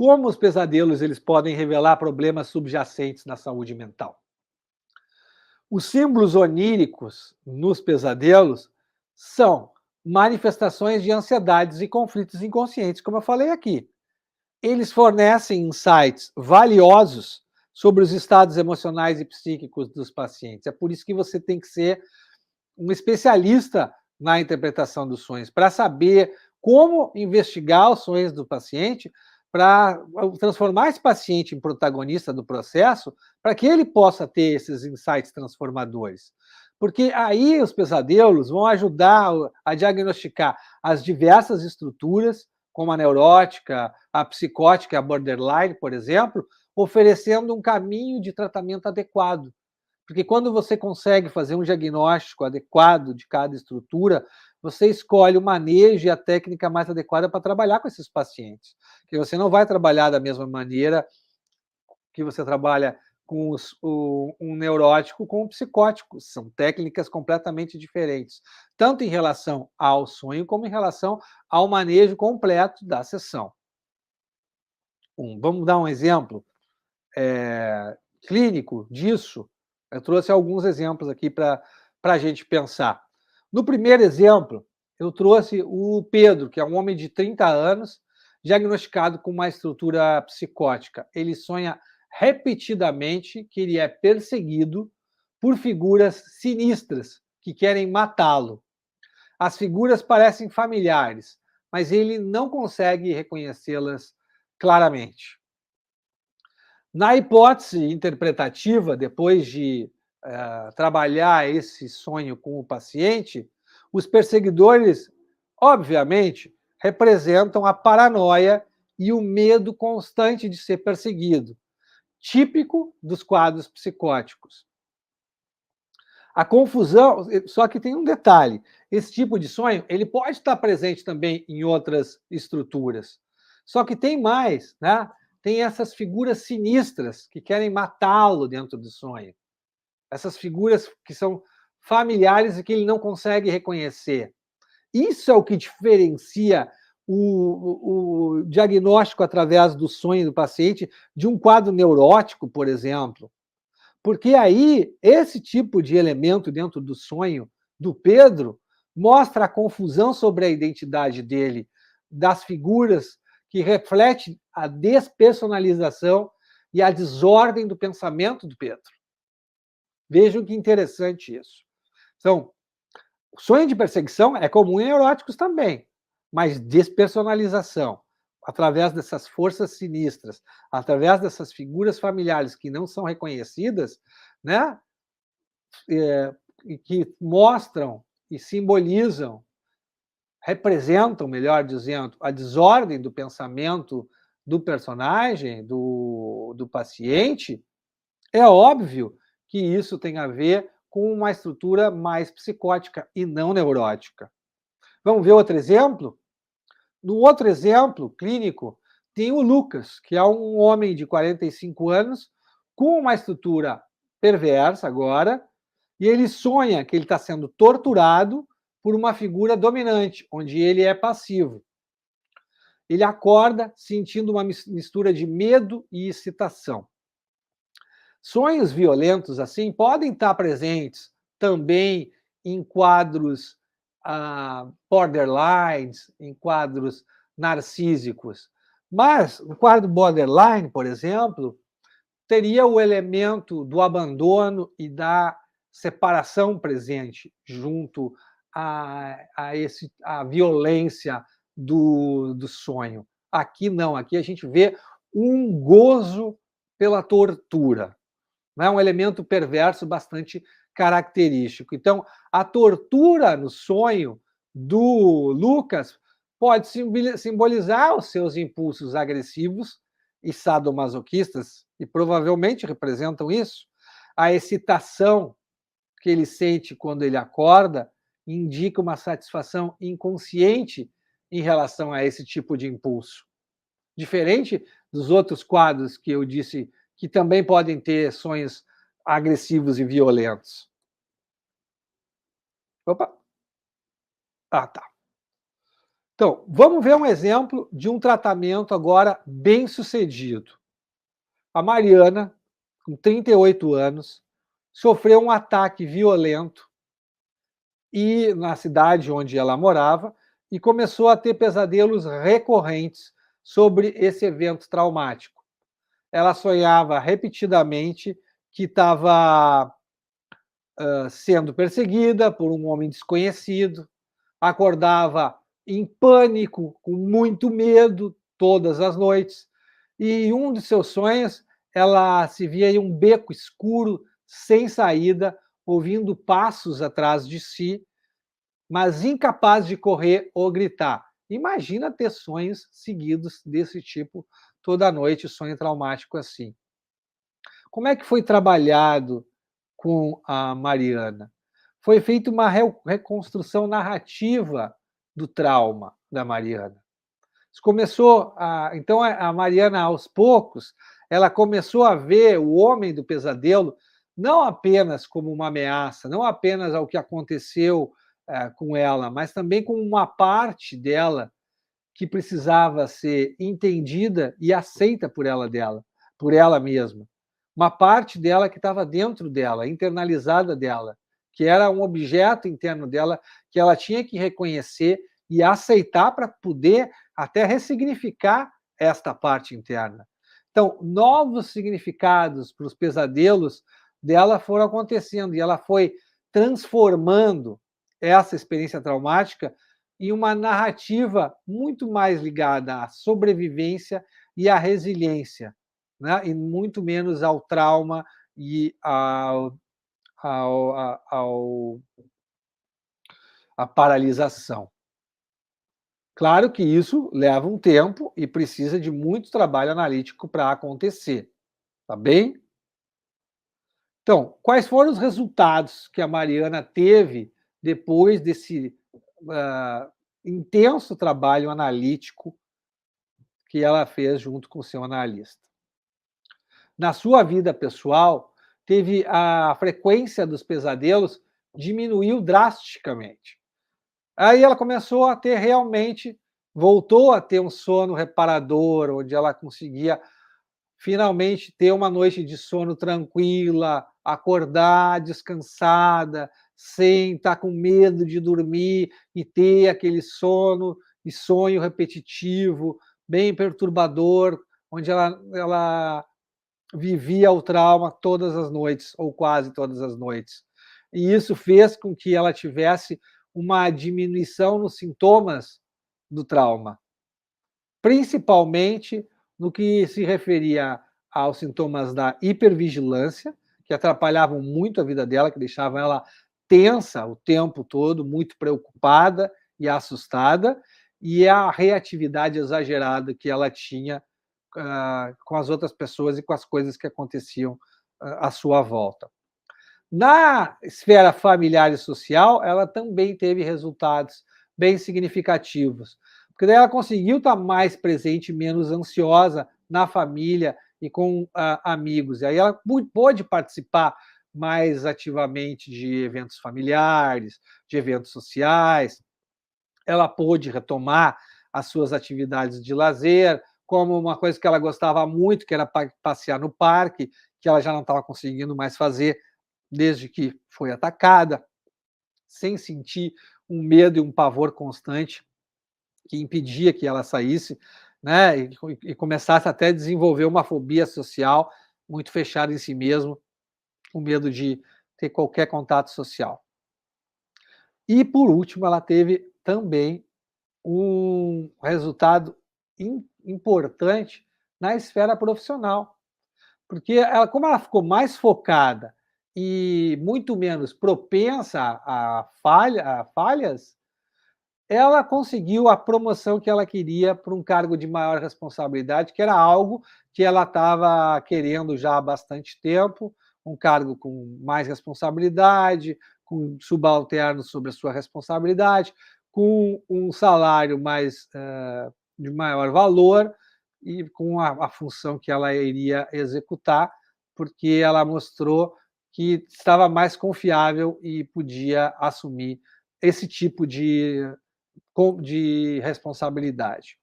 como os pesadelos eles podem revelar problemas subjacentes na saúde mental. Os símbolos oníricos nos pesadelos são manifestações de ansiedades e conflitos inconscientes, como eu falei aqui. Eles fornecem insights valiosos sobre os estados emocionais e psíquicos dos pacientes. É por isso que você tem que ser um especialista na interpretação dos sonhos, para saber como investigar os sonhos do paciente, para transformar esse paciente em protagonista do processo, para que ele possa ter esses insights transformadores. Porque aí os pesadelos vão ajudar a diagnosticar as diversas estruturas, como a neurótica, a psicótica, a borderline, por exemplo, oferecendo um caminho de tratamento adequado. Porque quando você consegue fazer um diagnóstico adequado de cada estrutura, você escolhe o manejo e a técnica mais adequada para trabalhar com esses pacientes. Porque você não vai trabalhar da mesma maneira que você trabalha com um neurótico com um psicótico. São técnicas completamente diferentes, tanto em relação ao sonho como em relação ao manejo completo da sessão. Vamos dar um exemplo clínico disso. Eu trouxe alguns exemplos aqui para a gente pensar. No primeiro exemplo, eu trouxe o Pedro, que é um homem de 30 anos, diagnosticado com uma estrutura psicótica. Ele sonha repetidamente que ele é perseguido por figuras sinistras que querem matá-lo. As figuras parecem familiares, mas ele não consegue reconhecê-las claramente. Na hipótese interpretativa, depois de trabalhar esse sonho com o paciente, os perseguidores, obviamente, representam a paranoia e o medo constante de ser perseguido, típico dos quadros psicóticos. A confusão, só que tem um detalhe, esse tipo de sonho, ele pode estar presente também em outras estruturas, só que tem mais, né? Tem essas figuras sinistras que querem matá-lo dentro do sonho. Essas figuras que são familiares e que ele não consegue reconhecer. Isso é o que diferencia o diagnóstico através do sonho do paciente de um quadro neurótico, por exemplo. Porque aí, esse tipo de elemento dentro do sonho do Pedro mostra a confusão sobre a identidade dele, das figuras que reflete a despersonalização e a desordem do pensamento do Pedro. Vejam que interessante isso. Então, o sonho de perseguição é comum em neuróticos também, mas despersonalização, através dessas forças sinistras, através dessas figuras familiares que não são reconhecidas, né? E que mostram e simbolizam, representam, melhor dizendo, a desordem do pensamento do personagem, do paciente, é óbvio que isso tem a ver com uma estrutura mais psicótica e não neurótica. Vamos ver outro exemplo? No outro exemplo clínico, tem o Lucas, que é um homem de 45 anos, com uma estrutura perversa agora, e ele sonha que ele está sendo torturado por uma figura dominante, onde ele é passivo. Ele acorda sentindo uma mistura de medo e excitação. Sonhos violentos assim podem estar presentes também em quadros borderlines, em quadros narcísicos. Mas o quadro borderline, por exemplo, teria o elemento do abandono e da separação presente junto à violência do sonho. Aqui não, aqui a gente vê um gozo pela tortura. É um elemento perverso bastante característico. Então, a tortura no sonho do Lucas pode simbolizar os seus impulsos agressivos e sadomasoquistas, e provavelmente representam isso. A excitação que ele sente quando ele acorda indica uma satisfação inconsciente em relação a esse tipo de impulso. Diferente dos outros quadros que eu disse que também podem ter sonhos agressivos e violentos. Opa! Ah, tá. Então, vamos ver um exemplo de um tratamento agora bem sucedido. A Mariana, com 38 anos, sofreu um ataque violento e na cidade onde ela morava e começou a ter pesadelos recorrentes sobre esse evento traumático. Ela sonhava repetidamente que estava sendo perseguida por um homem desconhecido, acordava em pânico, com muito medo, todas as noites. E em um de seus sonhos, ela se via em um beco escuro, sem saída, ouvindo passos atrás de si, mas incapaz de correr ou gritar. Imagina ter sonhos seguidos desse tipo toda noite, sonho traumático assim. Como é que foi trabalhado com a Mariana? Foi feita uma reconstrução narrativa do trauma da Mariana. Então a Mariana, aos poucos, ela começou a ver o homem do pesadelo não apenas como uma ameaça, não apenas ao que aconteceu com ela, mas também como uma parte dela que precisava ser entendida e aceita por ela mesma. Uma parte dela que estava dentro dela, internalizada dela, que era um objeto interno dela que ela tinha que reconhecer e aceitar para poder até ressignificar esta parte interna. Então, novos significados para os pesadelos dela foram acontecendo e ela foi transformando essa experiência traumática em uma narrativa muito mais ligada à sobrevivência e à resiliência, né? E muito menos ao trauma e ao à paralisação. Claro que isso leva um tempo e precisa de muito trabalho analítico para acontecer, tá bem? Então, quais foram os resultados que a Mariana teve depois desse intenso trabalho analítico que ela fez junto com o seu analista? Na sua vida pessoal, teve a frequência dos pesadelos diminuiu drasticamente. Aí ela começou a ter realmente, voltou a ter um sono reparador, onde ela conseguia finalmente ter uma noite de sono tranquila, acordar descansada, sem estar com medo de dormir e ter aquele sono e sonho repetitivo, bem perturbador, onde ela vivia o trauma todas as noites, ou quase todas as noites. E isso fez com que ela tivesse uma diminuição nos sintomas do trauma, principalmente no que se referia aos sintomas da hipervigilância, que atrapalhavam muito a vida dela, que deixavam ela tensa o tempo todo, muito preocupada e assustada, e a reatividade exagerada que ela tinha com as outras pessoas e com as coisas que aconteciam à sua volta. Na esfera familiar e social, ela também teve resultados bem significativos, porque daí ela conseguiu estar mais presente, menos ansiosa na família e com amigos. E aí ela pôde participar mais ativamente de eventos familiares, de eventos sociais. Ela pôde retomar as suas atividades de lazer, como uma coisa que ela gostava muito, que era passear no parque, que ela já não estava conseguindo mais fazer desde que foi atacada, sem sentir um medo e um pavor constante que impedia que ela saísse, né, e começasse até a desenvolver uma fobia social, muito fechada em si mesmo, com medo de ter qualquer contato social. E, por último, ela teve também um resultado importante na esfera profissional, porque ela, como ela ficou mais focada e muito menos propensa a falhas, ela conseguiu a promoção que ela queria para um cargo de maior responsabilidade, que era algo que ela estava querendo já há bastante tempo, um cargo com mais responsabilidade, com subalternos sobre a sua responsabilidade, com um salário mais de maior valor e com a função que ela iria executar, porque ela mostrou que estava mais confiável e podia assumir esse tipo de de responsabilidade.